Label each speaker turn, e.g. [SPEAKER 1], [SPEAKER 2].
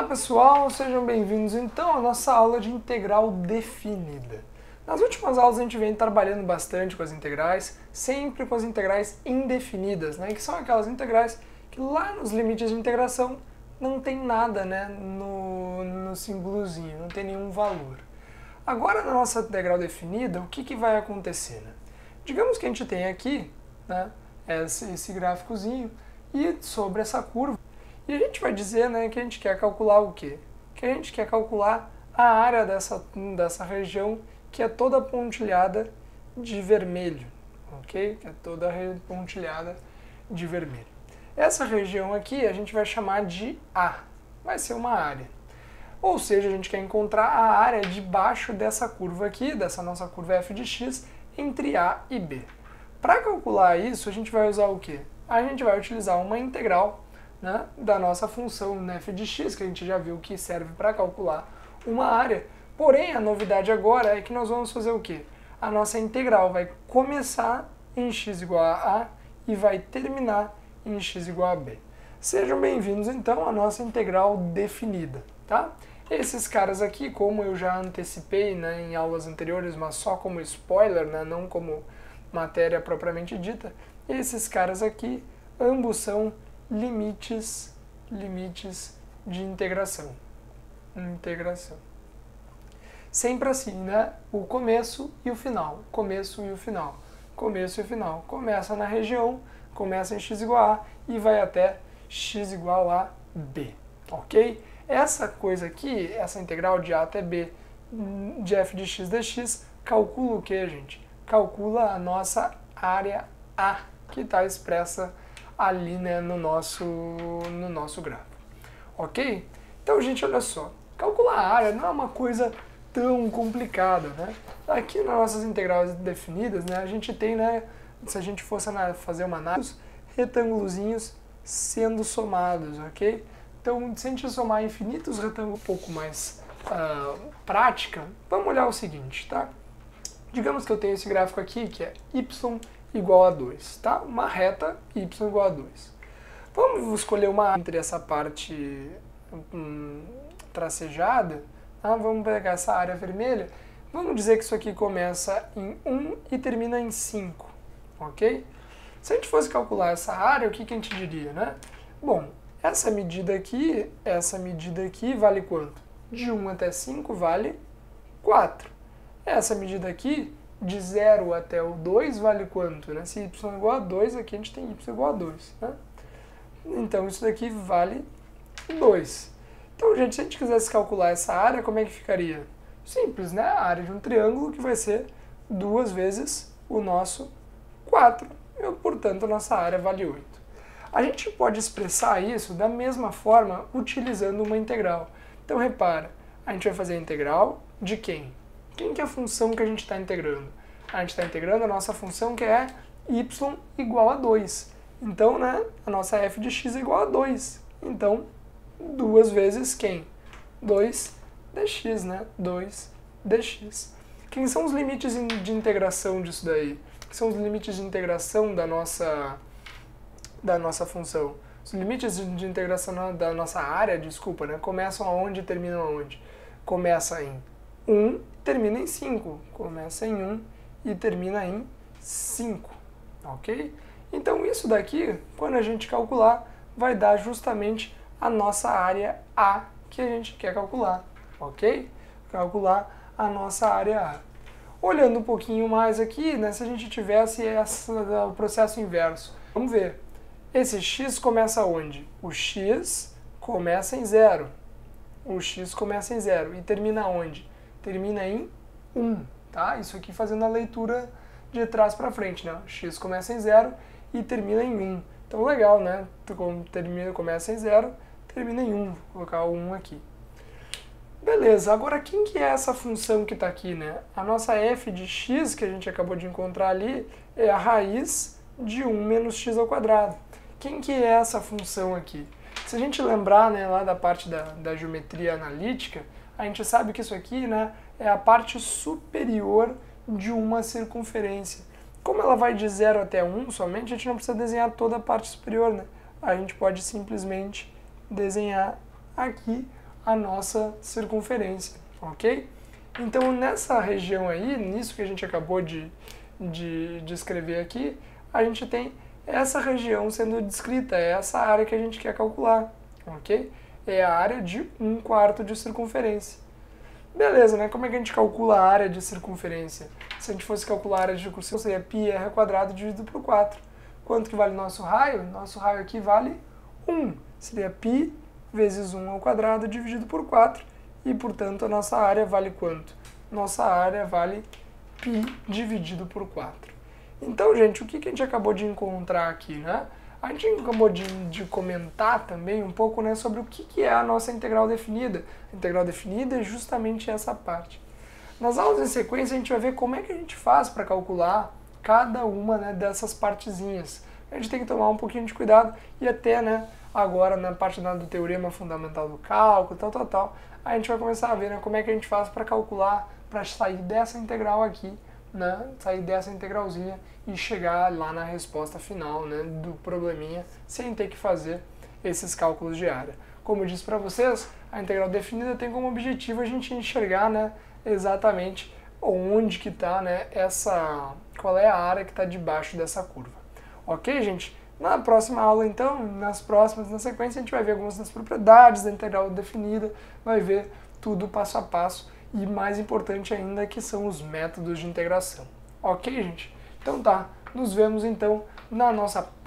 [SPEAKER 1] Olá pessoal, sejam bem-vindos então à nossa aula de integral definida. Nas últimas aulas a gente vem trabalhando bastante com as integrais, sempre com as integrais indefinidas, né? Que são aquelas integrais que lá nos limites de integração não tem nada, né, no símbolozinho, não tem nenhum valor. Agora na nossa integral definida, o que vai acontecer, né? Digamos que a gente tem aqui, né, esse gráficozinho e sobre essa curva. E a gente vai dizer, né, que a gente quer calcular o quê? Que a gente quer calcular a área dessa região que é toda pontilhada de vermelho, ok? Que é toda pontilhada de vermelho. Essa região aqui a gente vai chamar de A, vai ser uma área. Ou seja, a gente quer encontrar a área debaixo dessa curva aqui, dessa nossa curva f de x, entre A e B. Para calcular isso, a gente vai usar o quê? A gente vai utilizar uma integral, né, da nossa função f de x, que a gente já viu que serve para calcular uma área. Porém, a novidade agora é que nós vamos fazer o quê? A nossa integral vai começar em x igual a e vai terminar em x igual a b. Sejam bem-vindos, então, à nossa integral definida, tá? Esses caras aqui, como eu já antecipei, né, em aulas anteriores, mas só como spoiler, né, não como matéria propriamente dita, esses caras aqui, ambos são limites de integração. Sempre assim, né? O começo e o final. Começo e o final. Começo e o final. Começa na região, começa em x igual a e vai até x igual a b. Ok? Essa coisa aqui, essa integral de a até b de f de x dx, calcula o que, gente? Calcula a nossa área A, que está expressa ali, né, no nosso gráfico. Ok? Então, gente, olha só. Calcular a área não é uma coisa tão complicada, né? Aqui nas nossas integrais definidas, né, a gente tem, né, se a gente fosse fazer uma análise, retângulozinhos sendo somados, ok? Então, se a gente somar infinitos retângulos um pouco mais prática, vamos olhar o seguinte, tá? Digamos que eu tenho esse gráfico aqui, que é y igual a 2, tá? Uma reta y igual a 2. Vamos escolher uma entre essa parte tracejada, tá? Vamos pegar essa área vermelha, vamos dizer que isso aqui começa em 1 e termina em 5, ok? Se a gente fosse calcular essa área, o que a gente diria, né? Bom, essa medida aqui vale quanto? De 1 até 5 vale 4. Essa medida aqui, de 0 até o 2 vale quanto? Né? Se y é igual a 2, aqui a gente tem y igual a 2. Né? Então isso daqui vale 2. Então, gente, se a gente quisesse calcular essa área, como é que ficaria? Simples, né? A área de um triângulo que vai ser 2 vezes o nosso 4. E, portanto, a nossa área vale 8. A gente pode expressar isso da mesma forma utilizando uma integral. Então, repara, a gente vai fazer a integral de quem? Quem que é a função que a gente está integrando? A gente está integrando a nossa função que é y igual a 2. Então, né, a nossa f de x é igual a 2. Então, 2 vezes quem? 2 dx, né? 2 dx. Quem são os limites de integração disso daí? Que são os limites de integração da nossa função? Os limites de integração da nossa área, desculpa, né, começam aonde e terminam aonde? Começa em 1 e termina em 5. Começa em 1 e termina em 5. Ok? Então isso daqui, quando a gente calcular, vai dar justamente a nossa área A que a gente quer calcular. Ok? Calcular a nossa área A. Olhando um pouquinho mais aqui, né, se a gente tivesse o processo inverso. Vamos ver. Esse x começa onde? O x começa em 0. O x começa em 0 e termina onde? Termina em 1, tá? Isso aqui fazendo a leitura de trás para frente, né? X começa em 0 e termina em 1. Então, legal, né? Começa em 0, termina em 1. Vou colocar o 1 aqui. Beleza, agora quem que é essa função que está aqui, né? A nossa f de x, que a gente acabou de encontrar ali, é a raiz de 1 menos x ao quadrado. Quem que é essa função aqui? Se a gente lembrar, né, lá da parte da geometria analítica, a gente sabe que isso aqui, né, é a parte superior de uma circunferência. Como ela vai de 0 até 1 somente, a gente não precisa desenhar toda a parte superior, né? A gente pode simplesmente desenhar aqui a nossa circunferência, ok? Então, nessa região aí, nisso que a gente acabou de escrever aqui, a gente tem essa região sendo descrita, é essa área que a gente quer calcular, ok? É a área de 1/4 de circunferência. Beleza, né? Como é que a gente calcula a área de circunferência? Se a gente fosse calcular a área de circunferência, seria πr² dividido por 4. Quanto que vale nosso raio? Nosso raio aqui vale 1. Seria π vezes 1² dividido por 4. E, portanto, a nossa área vale quanto? Nossa área vale π dividido por 4. Então, gente, o que a gente acabou de encontrar aqui, né? A gente acabou de comentar também um pouco, né, sobre o que é a nossa integral definida. A integral definida é justamente essa parte. Nas aulas em sequência, a gente vai ver como é que a gente faz para calcular cada uma, né, dessas partezinhas. A gente tem que tomar um pouquinho de cuidado e até, né, agora na parte do teorema fundamental do cálculo, tal, a gente vai começar a ver, né, como é que a gente faz para calcular, para sair dessa integral aqui, né, sair dessa integralzinha e chegar lá na resposta final, né, do probleminha, sem ter que fazer esses cálculos de área. Como eu disse para vocês, a integral definida tem como objetivo a gente enxergar, né, exatamente onde que está, né, qual é a área que está debaixo dessa curva. Ok, gente? Na próxima aula, então, na sequência, a gente vai ver algumas das propriedades da integral definida, vai ver tudo passo a passo e, mais importante ainda, que são os métodos de integração. Ok, gente? Então tá, nos vemos então na nossa próxima